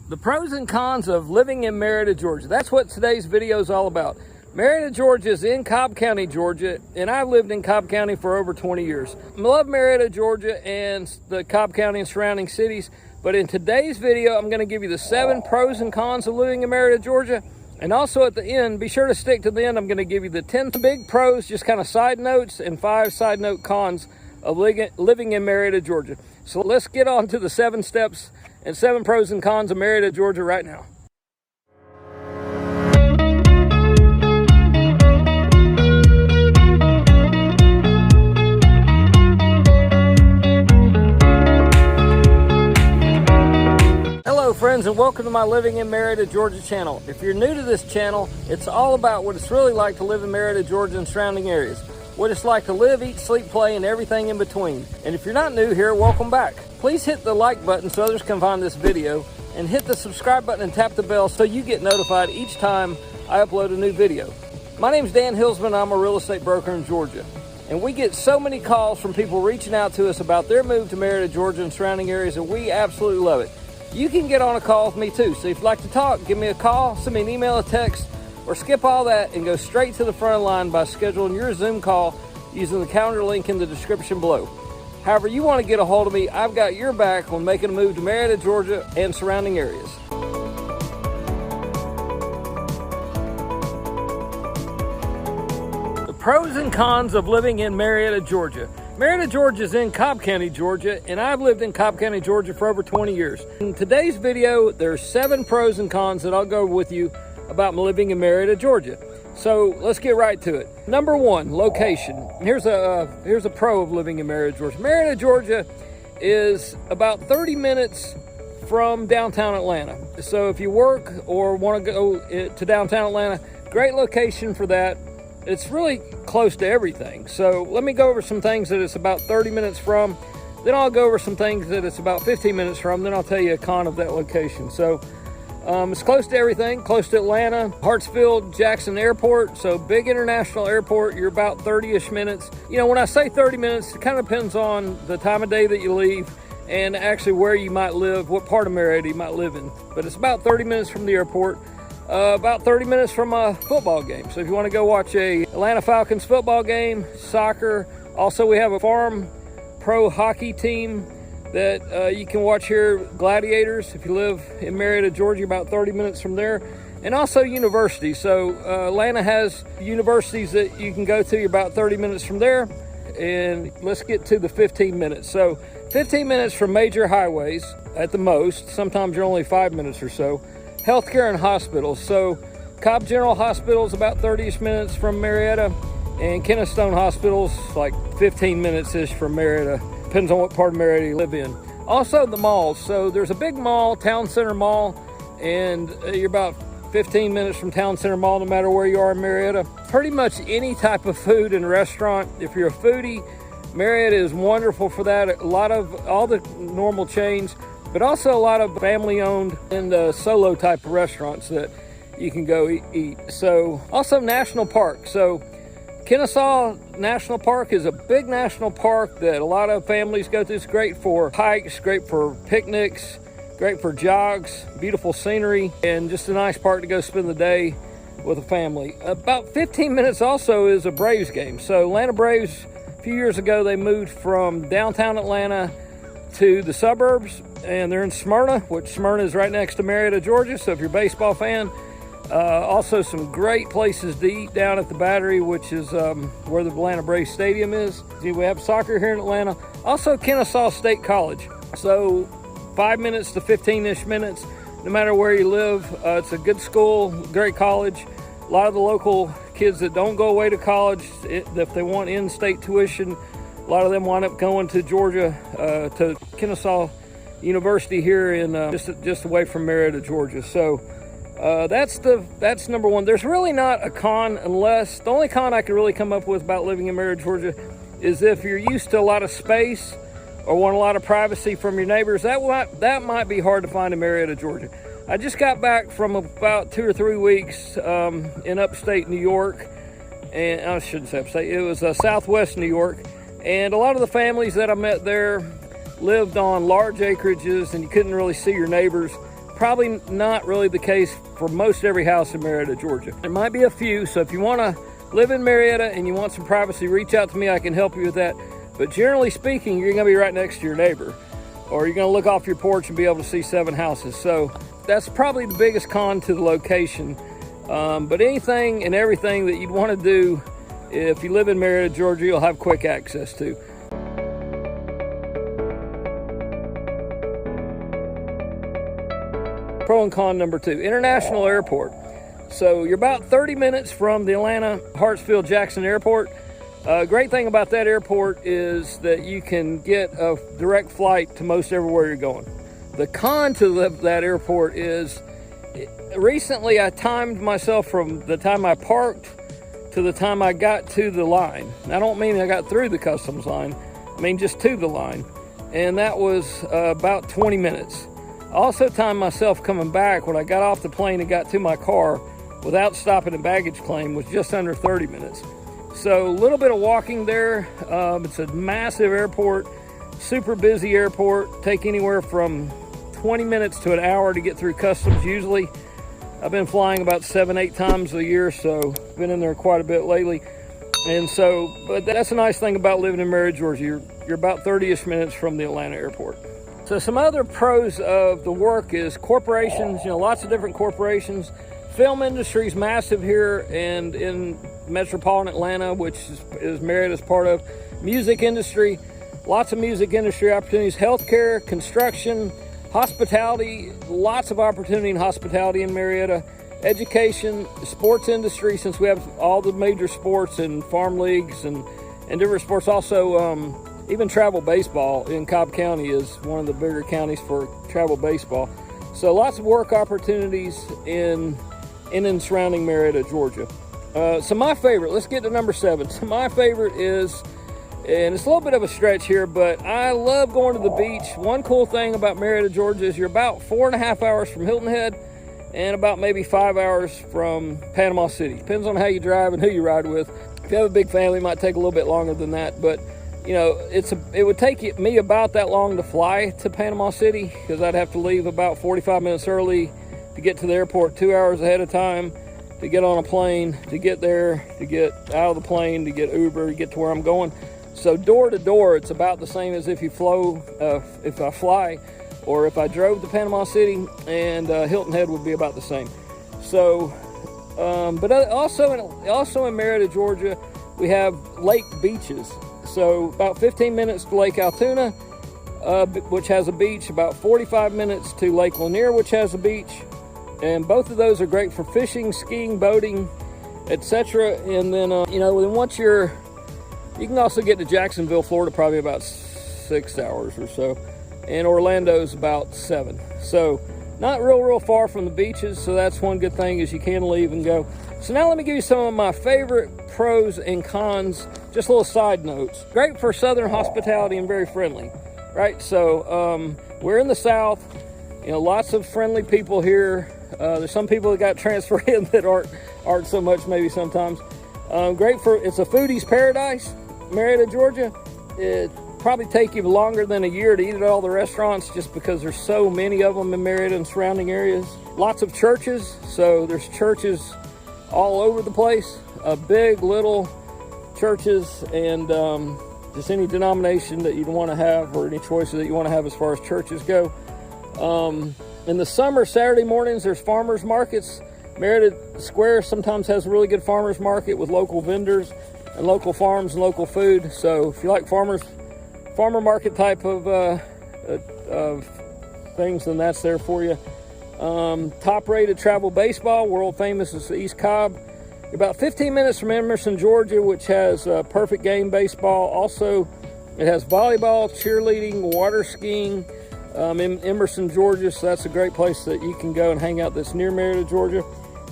The pros and cons of living in Marietta, Georgia. That's what today's video is all about. Marietta, Georgia is in Cobb County, Georgia, and I've lived in Cobb County for over 20 years. I love Marietta, Georgia, and the Cobb County and surrounding cities, but in today's video, I'm gonna give you the 7 pros and cons of living in Marietta, Georgia, and also at the end, be sure to stick to the end, I'm gonna give you the 10 big pros, just kind of side notes, and 5 side note cons of living in Marietta, Georgia. So let's get on to the 7 steps and 7 pros and cons of Marietta, Georgia right now. Hello friends, and welcome to my Living in Marietta, Georgia channel. If you're new to this channel, it's all about what it's really like to live in Marietta, Georgia and surrounding areas. What it's like to live, eat, sleep, play, and everything in between. And if you're not new here, welcome back. Please hit the like button so others can find this video, and hit the subscribe button and tap the bell so you get notified each time I upload a new video. My name's Dan HILSMAN, I'm a real estate broker in Georgia. And we get so many calls from people reaching out to us about their move to Marietta, Georgia and surrounding areas, and we absolutely love it. You can get on a call with me too, so if you'd like to talk, give me a call, send me an email, a text, or skip all that and go straight to the front of the line by scheduling your Zoom call using the calendar link in the description below. However you want to get a hold of me, I've got your back when making a move to Marietta, Georgia and surrounding areas. The pros and cons of living in Marietta, Georgia. Marietta, Georgia is in Cobb County, Georgia, and I've lived in Cobb County, Georgia for over 20 years. In today's video, there's 7 pros and cons that I'll go over with you about living in Marietta, Georgia. So let's get right to it. Number 1, location. Here's a pro of living in Marietta, Georgia. Marietta, Georgia is about 30 minutes from downtown Atlanta. So if you work or want to go to downtown Atlanta, great location for that. It's really close to everything. So let me go over some things that it's about 30 minutes from. Then I'll go over some things that it's about 15 minutes from. Then I'll tell you a con of that location. So it's close to everything, close to Atlanta, Hartsfield, Jackson Airport, so big international airport. You're about 30-ish minutes. You know, when I say 30 minutes, it kind of depends on the time of day that you leave and actually where you might live, what part of Marietta you might live in. But it's about 30 minutes from the airport, about 30 minutes from a football game. So if you want to go watch a Atlanta Falcons football game, soccer, also we have a farm pro hockey team that you can watch here, Gladiators. If you live in Marietta, Georgia, about 30 minutes from there. And also universities. So Atlanta has universities that you can go to. You're about 30 minutes from there. And let's get to the 15 minutes. So 15 minutes from major highways at the most. Sometimes you're only 5 minutes or so. Healthcare and hospitals. So Cobb General Hospital is about 30-ish minutes from Marietta. And KENNESAW Hospital's like 15 minutes-ish from Marietta. Depends on what part of Marietta you live in. Also the malls. So there's a big mall, Town Center Mall, and you're about 15 minutes from Town Center Mall no matter where you are in Marietta. Pretty much any type of food and restaurant. If you're a foodie, Marietta is wonderful for that. A lot of all the normal chains, but also a lot of family owned and solo type of restaurants that you can go eat. So also national park. So KENNESAW National Park is a big national park that a lot of families go to. It's great for hikes, great for picnics, great for jogs, beautiful scenery, and just a nice park to go spend the day with a family. About 15 minutes also is a Braves game. So Atlanta Braves, a few years ago, they moved from downtown Atlanta to the suburbs, and they're in Smyrna, which Smyrna is right next to Marietta, Georgia. So if you're a baseball fan, also some great places to eat down at the Battery, which is where the Atlanta Braves Stadium is. We have soccer here in Atlanta. Also KENNESAW State College. So 5 minutes to 15-ish minutes, no matter where you live. It's a good school, great college. A lot of the local kids that don't go away to college, if they want in-state tuition, a lot of them wind up going to Georgia, to KENNESAW University here in just away from Marietta, Georgia. So that's number 1. There's really not a con, unless the only con I can really come up with about living in Marietta, Georgia is if you're used to a lot of space or want a lot of privacy from your neighbors. That might be hard to find in Marietta, Georgia. I just got back from about 2 or 3 weeks in upstate New York, and I shouldn't say upstate, it was southwest New York, and a lot of the families that I met there lived on large acreages and you couldn't really see your neighbors. probably not really the case for most every house in Marietta, Georgia. There might be a few, so if you want to live in Marietta and you want some privacy, reach out to me. I can help you with that. But generally speaking, you're going to be right next to your neighbor, or you're going to look off your porch and be able to see 7 houses. So that's probably the biggest con to the location. But anything and everything that you'd want to do if you live in Marietta, Georgia, you'll have quick access to. Pro and con number 2, international airport. So you're about 30 minutes from the Atlanta Hartsfield-Jackson Airport. Great thing about that airport is that you can get a direct flight to most everywhere you're going. The con to that airport is, recently I timed myself from the time I parked to the time I got to the line. I don't mean I got through the customs line, I mean just to the line. And that was about 20 minutes. I also timed myself coming back when I got off the plane and got to my car without stopping at baggage claim was just under 30 minutes. So a little bit of walking there. It's a massive airport, super busy airport. Take anywhere from 20 minutes to an hour to get through customs usually. I've been flying about 7-8 times a year, so been in there quite a bit lately. And so, but that's a nice thing about living in Marietta, Georgia. You're about 30-ish minutes from the Atlanta airport. So some other pros of the work is corporations, lots of different corporations. Film industry is massive here and in metropolitan Atlanta, which is Marietta's part of. Music industry, lots of music industry opportunities. Healthcare, construction, hospitality, lots of opportunity in hospitality in Marietta. Education, sports industry, since we have all the major sports and farm leagues and different sports. Also, even travel baseball in Cobb County is one of the bigger counties for travel baseball. So lots of work opportunities in and surrounding Marietta, Georgia. So my favorite, let's get to number 7. So my favorite is, and it's a little bit of a stretch here, but I love going to the beach. One cool thing about Marietta, Georgia is you're about 4.5 hours from Hilton Head and about maybe 5 hours from Panama City. Depends on how you drive and who you ride with. If you have a big family, it might take a little bit longer than that, but it would take me about that long to fly to Panama City because I'd have to leave about 45 minutes early to get to the airport 2 hours ahead of time, to get on a plane, to get there, to get out of the plane, to get Uber, to get to where I'm going. So door to door, it's about the same as if you if I fly, or if I drove to Panama City, and Hilton Head would be about the same. So, but also in Marietta, Georgia, we have lake beaches. So about 15 minutes to Lake Altoona, which has a beach, about 45 minutes to Lake Lanier, which has a beach. And both of those are great for fishing, skiing, boating, etc. And then, once you can also get to Jacksonville, Florida, probably about 6 hours or so. And Orlando's about 7. So not real far from the beaches. So that's one good thing, is you can leave and go. So now let me give you some of my favorite pros and cons, just little side notes. Great for Southern hospitality and very friendly, right? So we're in the South, lots of friendly people here. There's some people that got transferred in that aren't so much maybe sometimes. It's a foodie's paradise, Marietta, Georgia. It probably take you longer than a year to eat at all the restaurants just because there's so many of them in Marietta and surrounding areas. Lots of churches, so there's churches all over the place, big, little churches, and just any denomination that you'd want to have, or any choices that you want to have as far as churches go. In the summer, Saturday mornings, there's farmers markets. Marietta Square sometimes has a really good farmers market with local vendors and local farms and local food. So if you like farmer market type of things, then that's there for you. Top rated travel baseball, world famous is East Cobb. About 15 minutes from Emerson, Georgia, which has perfect game baseball. Also, it has volleyball, cheerleading, water skiing in Emerson, Georgia. So that's a great place that you can go and hang out that's near Marietta, Georgia.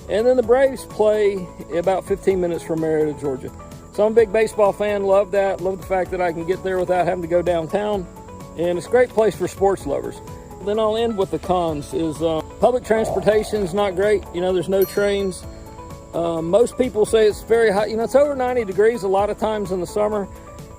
And then the Braves play about 15 minutes from Marietta, Georgia. So I'm a big baseball fan, love that. Love the fact that I can get there without having to go downtown. And it's a great place for sports lovers. Then I'll end with the cons is public transportation is not great. There's no trains. Most people say it's very hot. It's over 90 degrees a lot of times in the summer.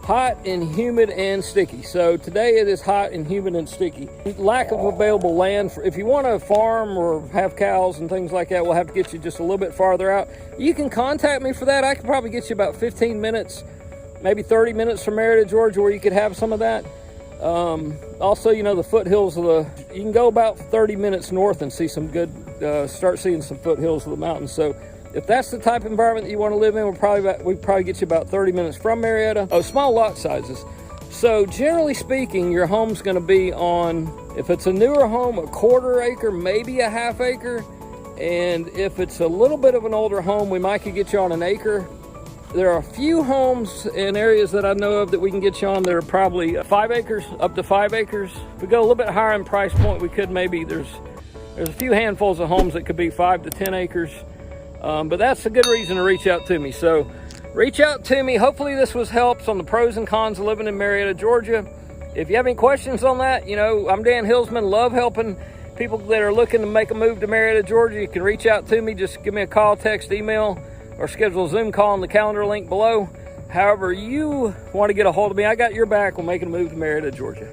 hot and humid and sticky. So today it is hot and humid and sticky. Lack of available land. If you want to farm or have cows and things like that, we'll have to get you just a little bit farther out. You can contact me for that. I can probably get you about 15 minutes, maybe 30 minutes from Marietta, Georgia, where you could have some of that. Also, you know, the foothills of you can go about 30 minutes north and see some good, start seeing some foothills of the mountains. So if that's the type of environment that you want to live in, we probably get you about 30 minutes from Marietta. Oh, small lot sizes. So generally speaking, your home's going to be on, if it's a newer home, a 1/4 acre, maybe a 1/2 acre. And if it's a little bit of an older home, we might could get you on 1 acre. There are a few homes in areas that I know of that we can get you on that are probably 5 acres, up to 5 acres. If we go a little bit higher in price point, we could maybe, there's a few handfuls of homes that could be 5 to 10 acres. But that's a good reason to reach out to me. So reach out to me. Hopefully this was helps on the pros and cons of living in Marietta, Georgia. If you have any questions on that, you know, I'm Dan Hilsman. Love helping people that are looking to make a move to Marietta, Georgia. You can reach out to me. Just give me a call, text, email, or schedule a Zoom call on the calendar link below. However you want to get a hold of me, I got your back when making a move to Marietta, Georgia.